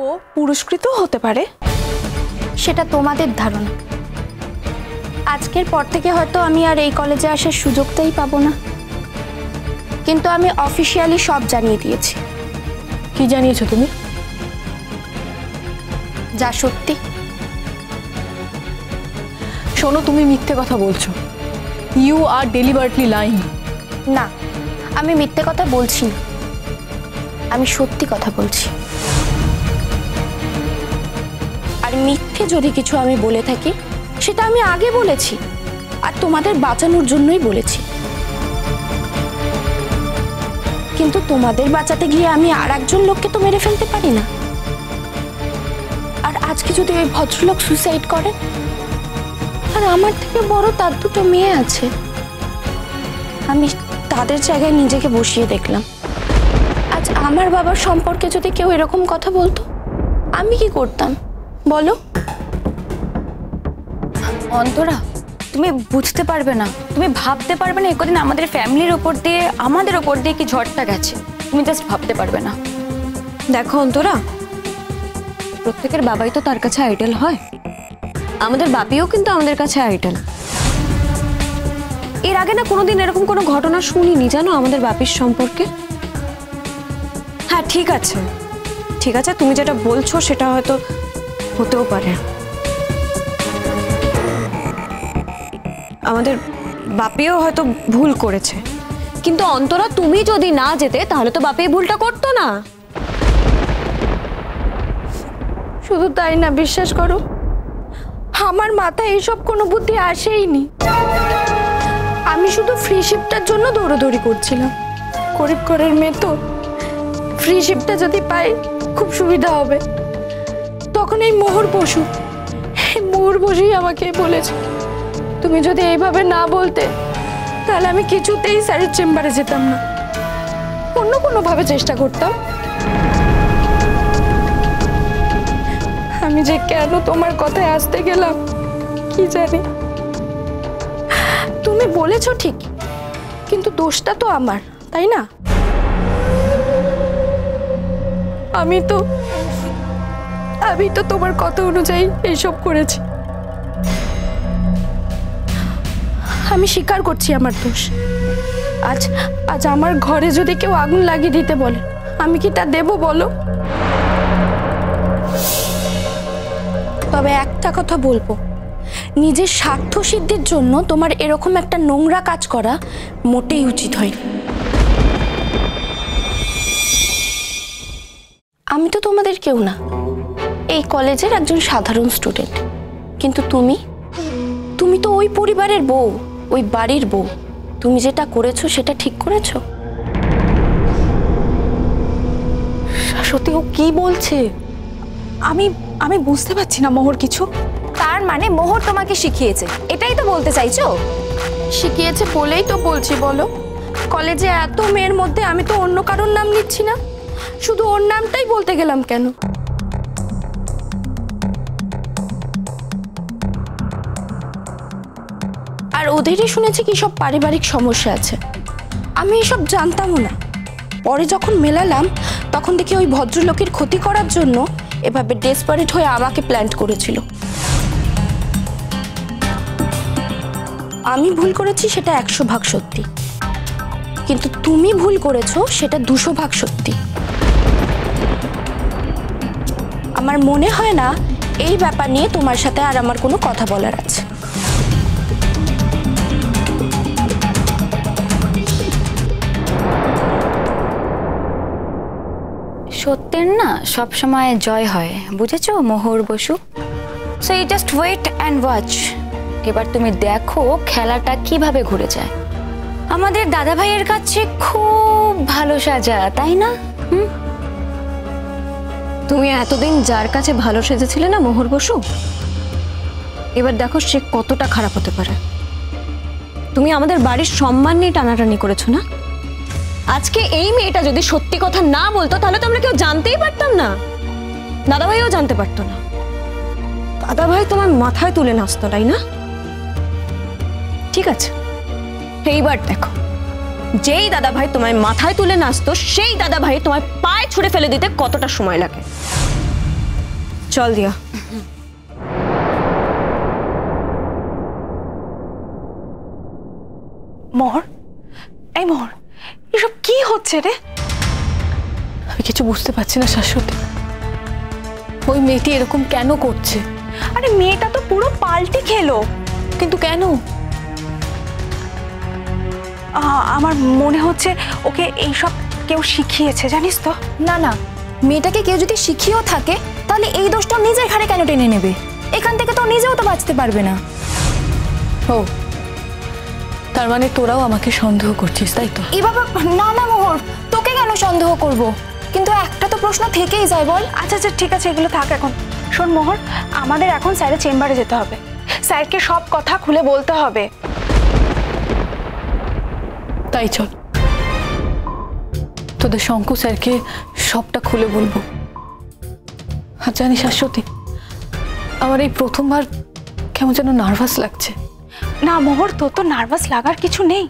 ও পুরস্কৃত হতে পারে সেটা তোমাদের ধারণা। আজকের পর থেকে হয়তো আমি আর এই কলেজে আসার সুযোগটাই পাবো না, কিন্তু আমি অফিসিয়ালি সব জানিয়ে দিয়েছি। কি জানিয়েছো তুমি? যা সত্যি। শোনো, তুমি মিথ্যে কথা বলছো। You are deliberately lying. না, আমি মিথ্যে কথা বলছি না, আমি সত্যি কথা বলছি। আর মিথ্যে যদি কিছু আমি বলে থাকি সেটা আমি আগে বলেছি, আর তোমাদের বাঁচানোর জন্যই বলেছি। কিন্তু তোমাদের বাঁচাতে গিয়ে আমি আর একজন লোককে তো মেরে ফেলতে পারি না। আর আজকে যদি ওই ভদ্রলোক সুইসাইড করে, আর আমার থেকে বড় তার দুটো মেয়ে আছে, আমি তাদের জায়গায় নিজেকে বসিয়ে দেখলাম। আজ আমার বাবার সম্পর্কে যদি কেউ এরকম কথা বলতো, আমি কি করতাম বলো? অন্তরা, তুমি বুঝতে পারবে না, তুমি ভাবতে পারবে না একদিন আমাদের ফ্যামিলির ওপর দিয়ে, আমাদের ওপর দিয়ে কি ঝড়টা গেছে, তুমি জাস্ট ভাবতে পারবে না। দেখো অন্তরা, প্রত্যেকের বাবাই তো তার কাছে আইডল হয়, আমাদের বাপিও কিন্তু আমাদের কাছে আইডল। এর আগে না কোনোদিন এরকম কোনো ঘটনা শুনিনি জানো আমাদের বাপির সম্পর্কে। হ্যাঁ ঠিক আছে, ঠিক আছে, তুমি যেটা বলছো সেটা হয়তো হতেও পারে, আমাদের বাপিও হয়তো ভুল করেছে, কিন্তু অন্তরা তুমি যদি না যেতে তাহলে তো বাপি ভুলটা করতো না। শুধু তাই না, বিশ্বাস করো আমার মাথায় এইসব কোনো বুদ্ধি আসেইনি। আমি শুধু ফ্রি শিপটার জন্য দৌড়াদৌড়ি করছিলাম। গরিব ঘরের মেয়ে তো, ফ্রি শিপটা যদি পাই খুব সুবিধা হবে। তখন এই মোহর বসুই আমাকে বলেছে, তুমি যদি এইভাবে না বলতে তাহলে আমি কিছুতেই স্যারের চেম্বারে যেতাম না, অন্য কোনোভাবে চেষ্টা করতাম। আমি যে কেন তোমার কথায় আসতে গেলাম কি জানি। তুমি বলেছো ঠিক, কিন্তু দোষটা তো আমার, তাই না? আমি তো তোমার কথা অনুযায়ী এইসব করেছি। আমি স্বীকার করছি আমার দোষ। আজ আমার ঘরে যদি কেউ আগুন লাগিয়ে দিতে বলে, আমি কি তা দেব বলো? তবে একটা কথা বলবো, নিজের স্বার্থ সিদ্ধির জন্য তোমার এরকম একটা নোংরা কাজ করা মোটেই উচিত হয়নি। আমি তো তোমাদের কেউ না, এই কলেজের একজন সাধারণ স্টুডেন্ট, কিন্তু তুমি তো ওই পরিবারের বউ, ওই বাড়ির বউ। তুমি যেটা করেছো সেটা ঠিক করেছো? সত্যি ও কি বলছে? আমি বুঝতে পারছি না মোহর কিছু। তার মানে মোহর তোমাকে শিখিয়েছে, এটাই তো বলতে চাইছো? শিখিয়েছে বলেই তো বলছি। বলো, কলেজে এত মেয়ের মধ্যে আমি তো অন্য কারোর নাম নিচ্ছি না, শুধু ওর নামটাই বলতে গেলাম কেন? আর ওদেরই শুনেছি কি সব পারিবারিক সমস্যা আছে, আমি এসব জানতামও না। পরে যখন মেলালাম তখন দেখি ওই ভদ্রলোকের ক্ষতি করার জন্য এভাবে ডেসপারেট হয়ে আমাকে প্ল্যান করেছিল। আমি ভুল করেছি সেটা 100 ভাগ সত্যি, কিন্তু তুমি ভুল করেছো সেটা 200 ভাগ সত্যি। আমার মনে হয় না এই ব্যাপার নিয়ে তোমার সাথে আর আমার কোনো কথা বলার আছে। সত্যের না সব সময় জয় হয়, বুঝেছো Mohar Basu? So you just wait and watch. এবার তুমি দেখো খেলাটা কিভাবে ঘুরে যায়। আমাদের দাদা ভাইয়ের কাছে খুব ভালো সাজা, তাই না? তুমি এতদিন যার কাছে ভালো সেজেছিলে না মোহর বসু, এবার দেখো সে কতটা খারাপ হতে পারে। তুমি আমাদের বাড়ির সম্মান নিয়ে টানাটানি করেছো না? আজকে এই মেয়েটা যদি সত্যি কথা না বলতো তাহলে তো আমরা কেউ জানতেই পারতাম না, দাদা ভাইও জানতে পারতো না। দাদা ভাই তোমার মাথায় তুলে নাচতো, তাই না? ঠিক আছে, এইবার দেখো যেই দাদা ভাই তোমার মাথায় তুলে নাচতো সেই দাদা ভাই তোমার পায়ে ছুঁড়ে ফেলে দিতে কতটা সময় লাগে। চল দিয়া। মোহর, এই মোহর, এসব কি হচ্ছে রে? আমি কিছু বুঝতে পারছি না শাশ্বতী। ওই মেয়েটি এরকম কেন করছে? আরে মেয়েটা তো পুরো পাল্টি খেলো, কিন্তু কেন? আমার মনে হচ্ছে ওকে এইসব কেউ শিখিয়েছে, জানিস তো? না না, মেয়েটাকে কেউ যদি শিখিয়েও থাকে তাহলে এই দোষটা নিজের ঘাড়ে কেন টেনে নেবে? এখান থেকে তো নিজেও তো বাঁচতে পারবে না। ও, তার মানে তোরাও আমাকে সন্দেহ করছিস, তাই তো? এ বাবা, না না মোহর, তোকে কেন সন্দেহ করব? কিন্তু একটা তো প্রশ্ন থেকেই যায়, বল। আচ্ছা আচ্ছা, ঠিক আছে, এগুলো থাক এখন। শোন মোহর, আমাদের এখন স্যারের চেম্বারে যেতে হবে। স্যারকে সব কথা খুলে বলতে হবে। তাই চল, তোদের শঙ্কু স্যারকে সবটা খুলে বলবো। আর জানিস শাশ্বতী, আমার এই প্রথমবার কেমন যেন নার্ভাস লাগছে। না মোহর, তোর তো নার্ভাস লাগার কিছু নেই।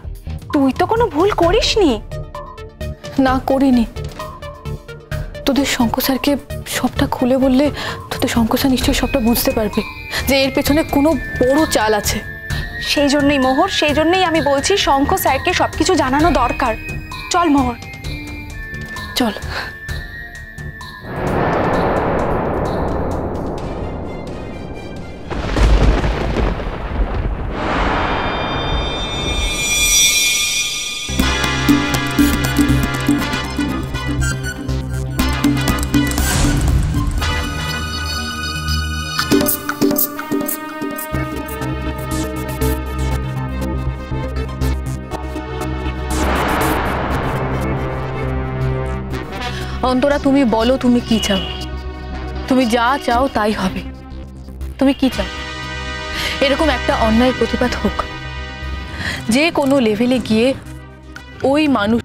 তুই তো কোনো ভুল করিসনি। না, করিনি। তোদের শঙ্কু স্যারকে সবটা খুলে বললে তোদের শঙ্কু স্যার নিশ্চয়ই সবটা বুঝতে পারবে যে এর পেছনে কোনো বড় চাল আছে। সেই জন্যই মোহর, সেই জন্যই আমি বলছি শঙ্কু স্যারকে সবকিছু জানানো দরকার। চল মোহর, চল। অন্তরা, তুমি বলো তুমি কি চাও? তুমি যা চাও তাই হবে। তুমি কি চাও? এরকম একটা অন্যায় প্রতিবাদ হোক, যে কোনো লেভেলে গিয়ে ওই মানুষ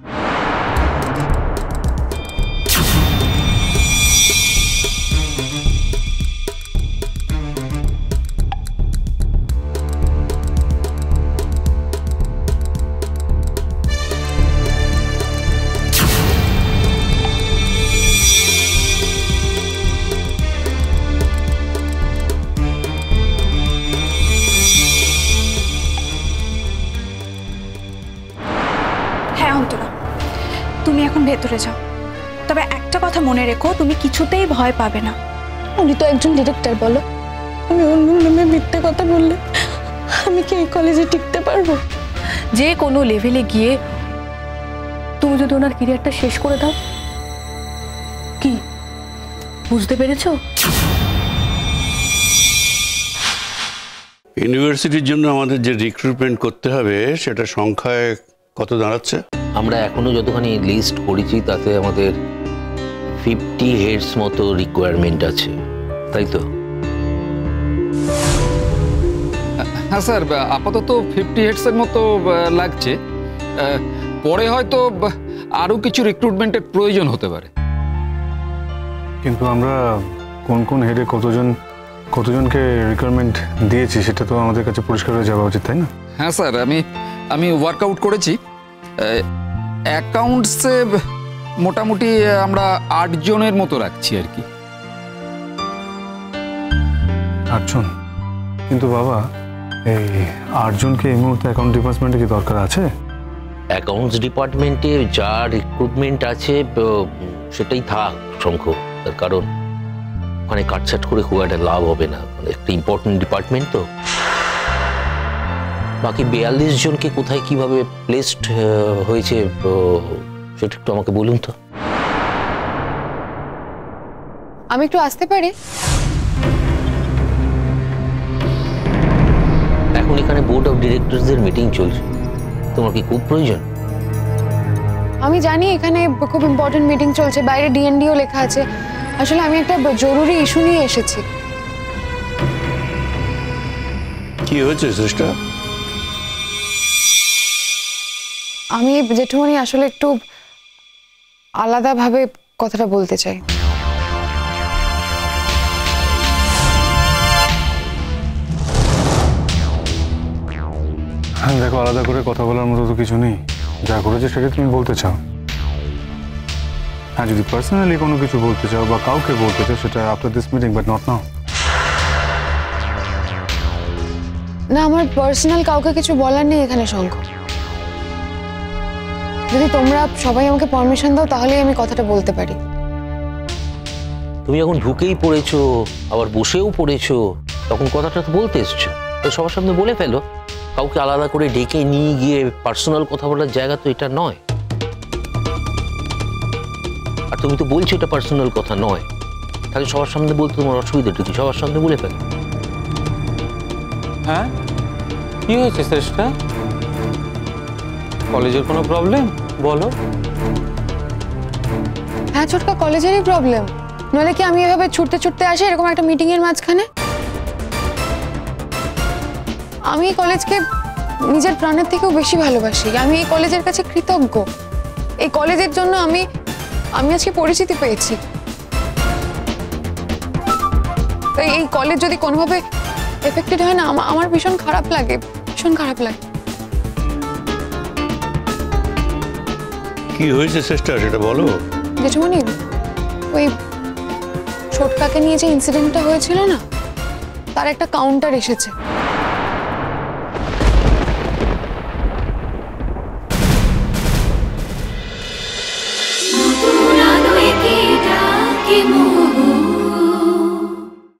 তুমি এখন ভেতরে যাও। তবে একটা কথা মনে রেখো, তুমি কিছুতেই ভয় পাবে না। উনি তো একজন ডিরেক্টর, বলো আমি অন্য নামে মিথ্যে কথা বললে আমি কি এই কলেজে টিকতে পারবো? যে কোনো লেভেলে গিয়ে তুমি যদি ওনার ক্যারিয়ারটা শেষ করে দাও, কি বুঝতে পেরেছো? ইউনিভার্সিটির জন্য আমাদের যে রিক্রুটমেন্ট করতে হবে সেটা সংখ্যায় কত দাঁড়াচ্ছে? আমরা এখনো যতখানি লিস্ট করেছি তাতে আমাদের 50 হেডস মতো রিকোয়ারমেন্ট আছে, তাই তো? হ্যাঁ স্যার, আপাতত 50 হেডসের মতো লাগছে। পরে হয়তো আরও কিছু রিক্রুটমেন্টের প্রয়োজন হতে পারে। কিন্তু আমরা কোন কোন হেডে কতজনকে রিকোয়ারমেন্ট দিয়েছি সেটা তো আমাদের কাছে পরিষ্কার হয়ে যাওয়া উচিত, তাই না? হ্যাঁ স্যার, আমি ওয়ার্কআউট করেছি। অ্যাকাউন্টসে মোটামুটি আমরা 8 জনের মতো রাখছি আর কি। 8 জন? কিন্তু বাবা, এই 8 জনকে এই মুহূর্তে অ্যাকাউন্ট ডিপার্টমেন্টে কি দরকার আছে? অ্যাকাউন্টস ডিপার্টমেন্টে যা রিক্রুটমেন্ট আছে সেটাই থাক শঙ্খ, তার কারণ ওখানে কাটছাট করে খুব একটা লাভ হবে না, একটা ইম্পর্টেন্ট ডিপার্টমেন্ট তো। বাকি 42 জনকে কোথায় কিভাবে প্লেসড হয়েছে সেটা একটু আমাকে বলুন তো। আমি একটু আসতে পারি? এখন এখানে বোর্ড অফ ডিরেক্টরসদের মিটিং চলছে, তোমার কি খুব প্রয়োজন? আমি জানি এখানে খুব ইম্পর্টেন্ট মিটিং চলছে, বাইরে ডিএনডিও লেখা আছে। আসলে আমি একটা জরুরি ইস্যু নিয়ে এসেছি। কি হয়েছে চেষ্টা? আমি জেঠুমনি আসলে একটু আলাদাভাবে কথাটা বলতে চাই। হ্যাঁ দেখো, আলাদা করে কথা বলার মতো তো কিছু নেই। যা করেছে সেটা তুমি বলতে চাও। হ্যাঁ, যদি পার্সোনালি কোনো কিছু বলতে চাও বা কাউকে বলতে চাও সেটা after this meeting, but not now. না, আমার পার্সোনাল কাউকে কিছু বলার নেই এখানে শঙ্খ। যদি তোমরা সবাই আমাকে পারমিশন দাও তাহলেই আমি কথাটা বলতে পারি। তুমি যখন ঢুকেই পড়েছো, আবার বসেও পড়েছো, তখন কথাটা তো বলতে এসছো, তো সবার সামনে বলে ফেলো। কাউকে আলাদা করে ডেকে নিয়ে গিয়ে পার্সোনাল কথা বলার জায়গা তো এটা নয়। আর তুমি তো বলছো এটা পার্সোনাল কথা নয়, তাহলে সবার সামনে বলতে তোমার অসুবিধাটা কি? সবার সামনে বলে ফেলো। হ্যাঁ, কি হয়েছে শ্রেষ্ঠা? কলেজের কোনো প্রবলেম বলো। হ্যাঁ ছোটকা, কলেজেরই প্রবলেম। নইলে কি আমি এভাবে ছুটতে ছুটতে আসি এরকম একটা মিটিং এর মাঝখানে? আমি এই কলেজকে নিজের প্রাণের থেকেও বেশি ভালোবাসি। আমি এই কলেজের কাছে কৃতজ্ঞ। এই কলেজের জন্য আমি আজকে পরিচিতি পেয়েছি। তাই এই কলেজ যদি কোনোভাবে এফেক্টেড হয় না, আমার ভীষণ খারাপ লাগে, ভীষণ খারাপ লাগে। কি হয়েছে সিস্টার, সেটা বলো। জেঠুমনি, ওই ছোটকাকে নিয়ে যে ইনসিডেন্টটা হয়েছিল না, তার একটা কাউন্টার এসেছে।